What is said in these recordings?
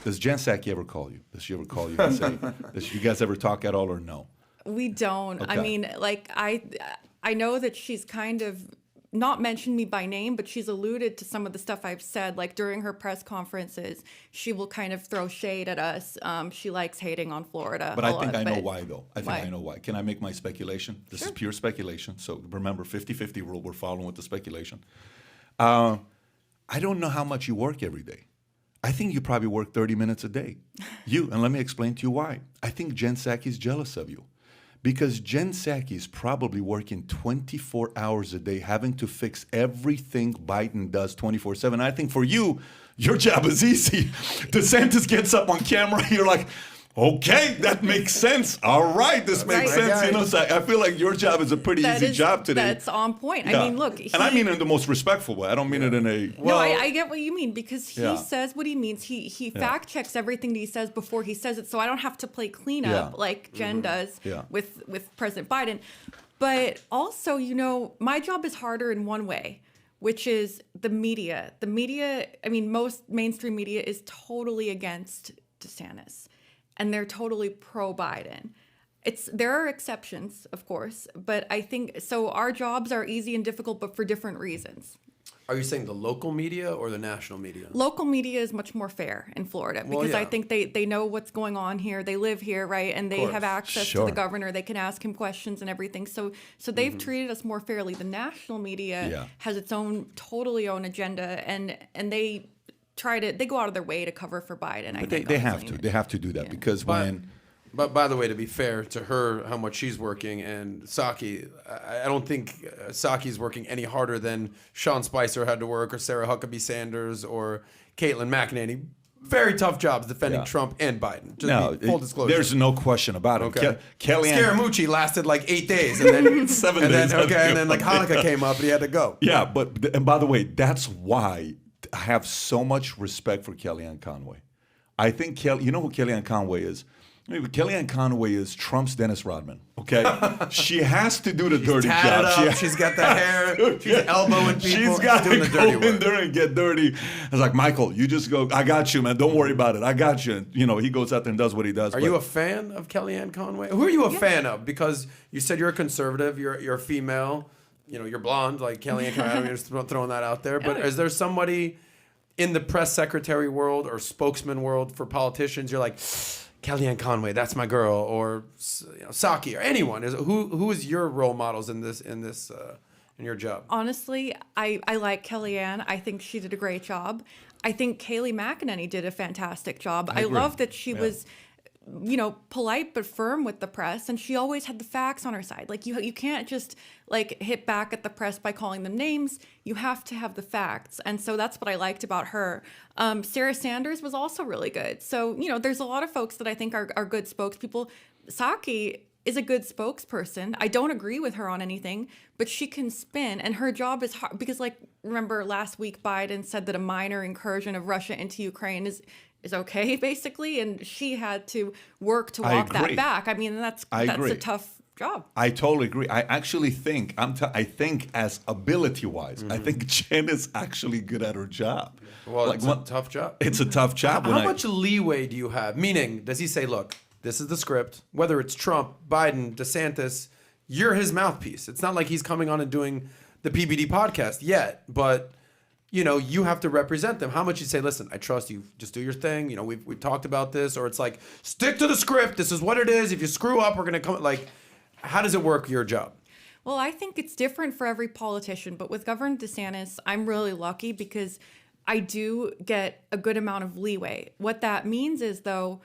Does Jen Psaki ever call you? Does she ever call you and say, does you guys ever talk at all or no? We don't. Okay. I mean, like, I know that she's kind of not mentioned me by name, but she's alluded to some of the stuff I've said. Like during her press conferences, she will kind of throw shade at us. She likes hating on Florida. But I think I know why, though. I know why. Can I make my speculation? This Sure. is pure speculation. So remember, 50-50 rule, we're following with the speculation. I don't know how much you work every day. I think you probably work 30 minutes a day. And let me explain to you why. I think Jen Psaki is jealous of you. Because Jen Psaki is probably working 24 hours a day, having to fix everything Biden does 24/7. I think for you, your job is easy. DeSantis gets up on camera, you're like, okay, that makes sense. All right, this makes sense. You know, so I feel like your job is a pretty easy job today. That's on point. Yeah. I mean, look. And I mean it in the most respectful way. I don't mean it in a... No, I get what you mean, because he says what he means. He fact checks everything that he says before he says it, so I don't have to play cleanup like Jen does with President Biden. But also, you know, my job is harder in one way, which is the media. The media, I mean, most mainstream media is totally against DeSantis. And they're totally pro-Biden. There are exceptions, of course, but I think so. Our jobs are easy and difficult, but for different reasons. Are you saying the local media or the national media? Local media is much more fair in Florida because I think they know what's going on here. They live here, right? And they have access to the governor. They can ask him questions and everything. So they've treated us more fairly. The national media has its own, totally own agenda, and they go out of their way to cover for Biden. But they have to. They have to do that because But by the way, to be fair to her, how much she's working, and Psaki, I don't think Psaki's working any harder than Sean Spicer had to work, or Sarah Huckabee Sanders, or Caitlin McEnany. Very tough jobs defending Trump and Biden. Full disclosure. There's no question about it. Okay. Kellyanne Scaramucci lasted like 8 days, and then 7 days. and then like Hanukkah came up, and he had to go. Yeah, and by the way, that's why I have so much respect for Kellyanne Conway. I think you know who Kellyanne Conway is? Kellyanne Conway is Trump's Dennis Rodman, okay? She has to do the dirty job. She's got the hair. She's elbowing people. She's got to go in there and get dirty. I was like, Michael, you just go, I got you, man. Don't worry about it. I got you. And, you know, he goes out there and does what he does. Are you a fan of Kellyanne Conway? Who are you a fan of? Because you said you're a conservative. You're a female. You know, you're blonde, like Kellyanne Conway. I'm just throwing that out there. But is there somebody in the press secretary world or spokesman world for politicians you're like, Kellyanne Conway, that's my girl, or Psaki, or anyone? Who is your role models in your job? Honestly, I like Kellyanne. I think she did a great job. I think Kayleigh McEnany did a fantastic job. I love that she was, you know, polite but firm with the press, and she always had the facts on her side. Like you can't just like hit back at the press by calling them names. You have to have the facts, and so that's what I liked about her. Sarah Sanders was also really good. So you know, there's a lot of folks that I think are good spokespeople. Psaki is a good spokesperson. I don't agree with her on anything, but she can spin, and her job is hard because, like, remember last week Biden said that a minor incursion of Russia into Ukraine is okay, basically, and she had to work to walk that back. I mean, that's a tough job. I totally agree. I actually think I think as ability-wise, I think Jen is actually good at her job. Well, like, it's a tough job. It's a tough job. How much leeway do you have? Meaning, does he say, look, this is the script, whether it's Trump, Biden, DeSantis, you're his mouthpiece. It's not like he's coming on and doing the PBD podcast yet, but you know, you have to represent them. How much you say, listen, I trust you, just do your thing. You know, we've talked about this, or it's like, stick to the script. This is what it is. If you screw up, we're going to come. Like, how does it work, your job? Well, I think it's different for every politician, but with Governor DeSantis, I'm really lucky because I do get a good amount of leeway. What that means is, though,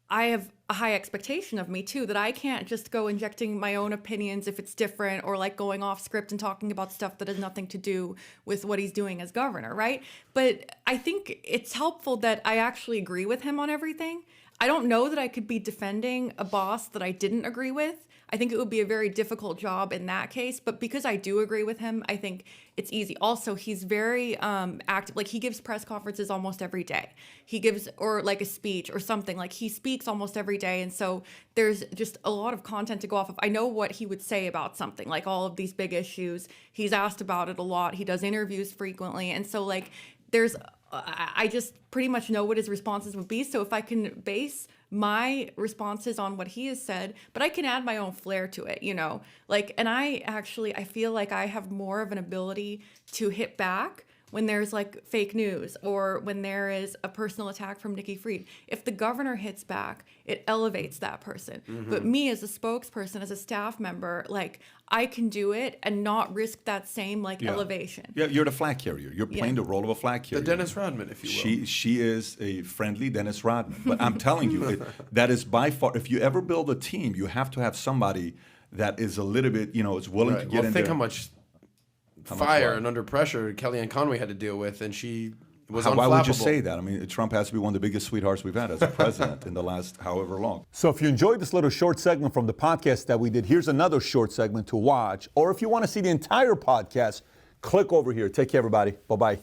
I have a high expectation of me too, that I can't just go injecting my own opinions if it's different, or like going off script and talking about stuff that has nothing to do with what he's doing as governor, right? But I think it's helpful that I actually agree with him on everything. I don't know that I could be defending a boss that I didn't agree with. I think it would be a very difficult job in that case, but because I do agree with him, I think it's easy. Also, he's very active. Like, he gives press conferences almost every day. He gives, or like a speech or something, like he speaks almost every day. And so there's just a lot of content to go off of. I know what he would say about something, like all of these big issues. He's asked about it a lot. He does interviews frequently. And so like there's I just pretty much know what his responses would be. So if I can base my responses on what he has said, but I can add my own flair to it, you know, like, and I feel like I have more of an ability to hit back when there's like fake news or when there is a personal attack from Nikki Fried. If the governor hits back, it elevates that person. But me as a spokesperson, as a staff member, like I can do it and not risk that same elevation. Yeah, you're the flag carrier. You're playing the role of a flag carrier. The Dennis Rodman, if you will. She is a friendly Dennis Rodman. But I'm telling you, that is by far, if you ever build a team, you have to have somebody that is a little bit, is willing to get in there. Think how much fire and under pressure Kellyanne Conway had to deal with, and she was unflappable. Why would you say that? I mean, Trump has to be one of the biggest sweethearts we've had as a president in the last however long. So if you enjoyed this little short segment from the podcast that we did, here's another short segment to watch. Or if you want to see the entire podcast, click over here. Take care, everybody. Bye-bye.